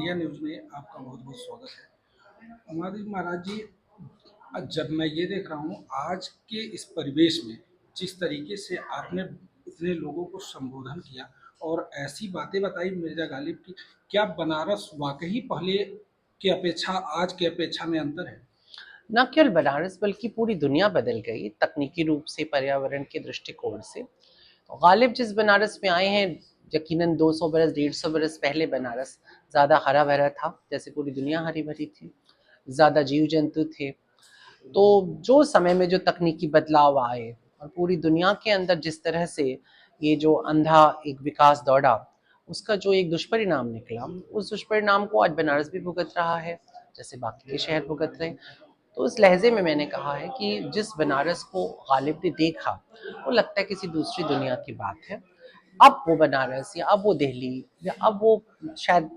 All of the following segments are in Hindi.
इंडिया न्यूज़ में आपका बहुत-बहुत स्वागत है। हमारी महाराज जी, जब मैं ये देख रहा हूँ आज के इस परिवेश में जिस तरीके से आपने इतने लोगों को संबोधन किया और ऐसी बातें बताई मिर्ज़ा गालिब की, क्या बनारस वाक़ई पहले की अपेक्षा आज की अपेक्षा में अंतर है? न केवल बनारस बल्कि पूरी दुनिया बदल गई तकनीकी रूप से, पर्यावरण के दृष्टिकोण से। गालिब जिस बनारस में आए हैं, यकीनन 200 बरस 150 बरस पहले बनारस ज़्यादा हरा भरा था, जैसे पूरी दुनिया हरी भरी थी, ज़्यादा जीव जंतु थे। तो जो समय में जो तकनीकी बदलाव आए और पूरी दुनिया के अंदर जिस तरह से ये जो अंधा एक विकास दौड़ा, उसका जो एक दुष्परिणाम निकला, उस दुष्परिणाम को आज बनारस भी भुगत रहा है, जैसे बाकी के शहर भुगत रहे। तो उस लहजे में मैंने कहा है कि जिस बनारस को गालिब ने देखा, वो लगता है किसी दूसरी दुनिया की बात है। अब वो बनारस या अब वो दिल्ली या अब वो शायद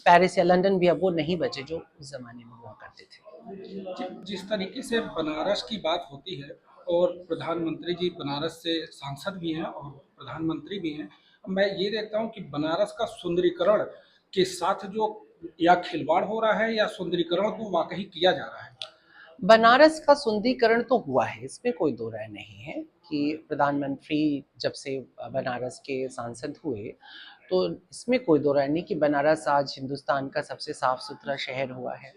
पेरिस या लंदन भी अब वो नहीं बचे जो उस जमाने में हुआ करते थे। जिस तरीके से बनारस की बात होती है और प्रधानमंत्री जी बनारस से सांसद भी हैं और प्रधानमंत्री भी हैं, मैं ये देखता हूँ कि बनारस का सुंदरीकरण के साथ जो या खिलवाड़ हो रहा है या सुंदरीकरण को वाकई किया जा रहा है। बनारस का सुंदरीकरण तो हुआ है, इसमें कोई दो राय नहीं है कि प्रधानमंत्री जब से बनारस के सांसद हुए, तो इसमें कोई दो राय नहीं कि बनारस आज हिंदुस्तान का सबसे साफ सुथरा शहर हुआ है।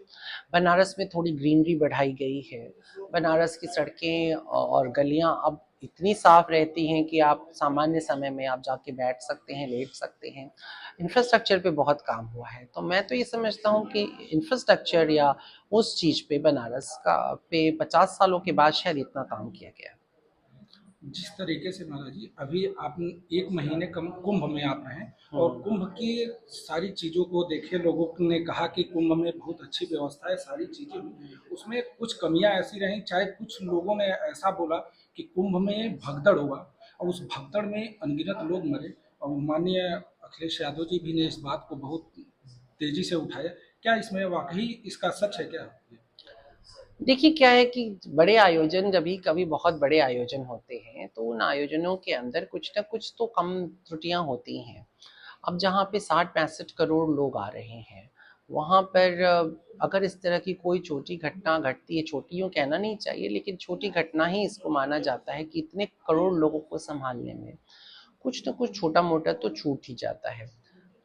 बनारस में थोड़ी ग्रीनरी बढ़ाई गई है। बनारस की सड़कें और गलियां अब इतनी साफ रहती हैं कि आप सामान्य समय में आप जाके बैठ सकते हैं, लेट सकते हैं। इंफ्रास्ट्रक्चर पे बहुत काम हुआ है, तो मैं तो ये समझता हूँ कि इंफ्रास्ट्रक्चर या उस चीज़ पे बनारस का पे 50 सालों के बाद शायद इतना काम किया गया। जिस तरीके से महाराज जी अभी आप एक महीने कम कुंभ में आप रहे और हम्म। कुंभ की सारी चीज़ों को देखे, लोगों ने कहा कि कुंभ में बहुत अच्छी व्यवस्था है, सारी चीज़ें हुई, उसमें कुछ कमियां ऐसी रहीं, चाहे कुछ लोगों ने ऐसा बोला कि कुंभ में भगदड़ हुआ और उस भगदड़ में अनगिनत लोग मरे और माननीय अखिलेश यादव जी भी ने इस बात को बहुत तेजी से उठाया। क्या इसमें वाकई इसका सच है क्या? देखिए क्या है कि बड़े आयोजन जब भी कभी बहुत बड़े आयोजन होते हैं, तो उन आयोजनों के अंदर कुछ ना कुछ तो कम त्रुटियां होती हैं। अब जहाँ पे 60-65 करोड़ लोग आ रहे हैं, वहाँ पर अगर इस तरह की कोई छोटी घटना घटती है, छोटी यूँ कहना नहीं चाहिए, लेकिन छोटी घटना ही इसको माना जाता है कि इतने करोड़ लोगों को संभालने में कुछ ना कुछ छोटा मोटा तो छूट ही जाता है।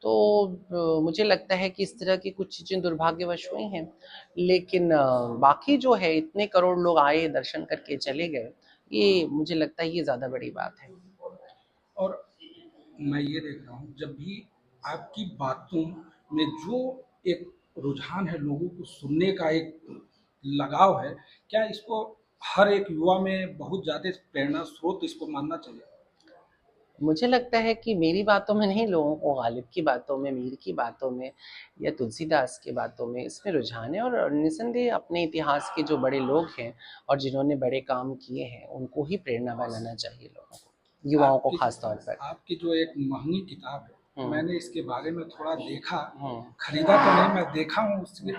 तो मुझे लगता है कि इस तरह की कुछ चीज़ें दुर्भाग्यवश हुई हैं, लेकिन बाकी जो है इतने करोड़ लोग आए, दर्शन करके चले गए, ये मुझे लगता है ये ज़्यादा बड़ी बात है। और मैं ये देख रहा हूँ जब भी आपकी बातों में जो एक रुझान है, लोगों को सुनने का एक लगाव है, क्या इसको हर एक युवा में बहुत ज़्यादा प्रेरणा स्रोत इसको मानना चाहिए? मुझे लगता है कि मेरी बातों में नहीं, लोगों को गालिब की बातों में, मीर की बातों में या तुलसीदास की बातों में इसमें रुझान है, और निसंदेह अपने इतिहास के जो बड़े लोग हैं और जिन्होंने बड़े काम किए हैं, उनको ही प्रेरणा बनाना चाहिए लोगों को, युवाओं को आपकी खास तौर पर। आपकी जो एक महंगी किताब है, हुँ, मैंने इसके बारे में थोड़ा देखा, हुँ, खरीदा तो नहीं, मैं देखा हूँ उसकी,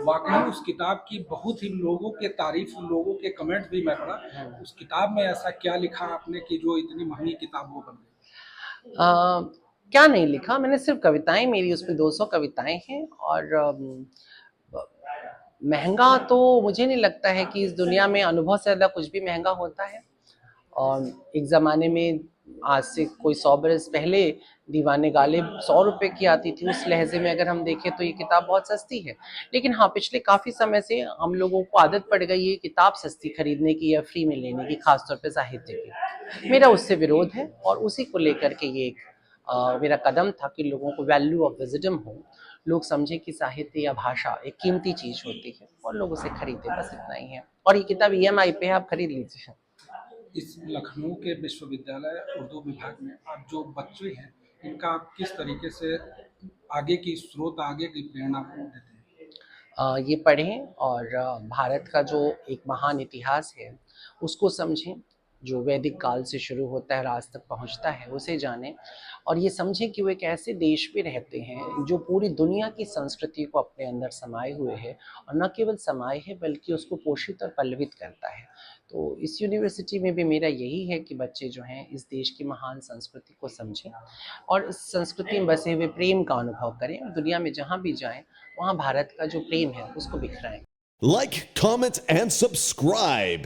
वाकई उस किताब की बहुत ही लोगों के तारीफ, लोगों के कमेंट्स भी मैं पढ़ा। हुँ। उस किताब में ऐसा क्या लिखा आपने कि जो इतनी महंगी किताब वो बन गई? अ, क्या नहीं लिखा, मैंने सिर्फ़ कविताएँ, मेरी उसमें 200 कविताएँ हैं, और महँगा तो मुझे नहीं लगता है कि इस दुनिया में अनुभव से ज़्यादा कुछ भी महँगा होता है। और एक ज़माने में, आज से कोई 100 बरस पहले, दीवाने गालिब 100 रुपए की आती थी। उस लहज़े में अगर हम देखें तो ये किताब बहुत सस्ती है। लेकिन हाँ, पिछले काफ़ी समय से हम लोगों को आदत पड़ गई है किताब सस्ती खरीदने की या फ्री में लेने की, ख़ास तौर पे साहित्य की। मेरा उससे विरोध है, और उसी को लेकर के ये एक मेरा कदम था कि लोगों को वैल्यू ऑफ विज़डम हो। लोग समझें कि साहित्य या भाषा एक कीमती चीज़ होती है और लोग उसे खरीदें, बस इतना ही है। और ये किताब ईएमआई पे है, आप खरीद लीजिए। इस लखनऊ के विश्वविद्यालय उर्दू विभाग में आप जो बच्चे हैं, इनका आप किस तरीके से आगे की स्रोत, आगे की प्रेरणा देते हैं? ये पढ़ें, और भारत का जो एक महान इतिहास है उसको समझें, जो वैदिक काल से शुरू होता है और आज तक पहुंचता है, उसे जानें। और ये समझें कि वो एक ऐसे देश में रहते हैं जो पूरी दुनिया की संस्कृति को अपने अंदर समाये हुए है, और न केवल समाये है बल्कि उसको पोषित और पल्लवित करता है। तो इस यूनिवर्सिटी में भी मेरा यही है कि बच्चे जो हैं इस देश की महान संस्कृति को समझें और इस संस्कृति में बसे हुए प्रेम का अनुभव करें, और दुनिया में जहाँ भी जाएं वहाँ भारत का जो प्रेम है उसको बिखराएं। Like, comment, and subscribe.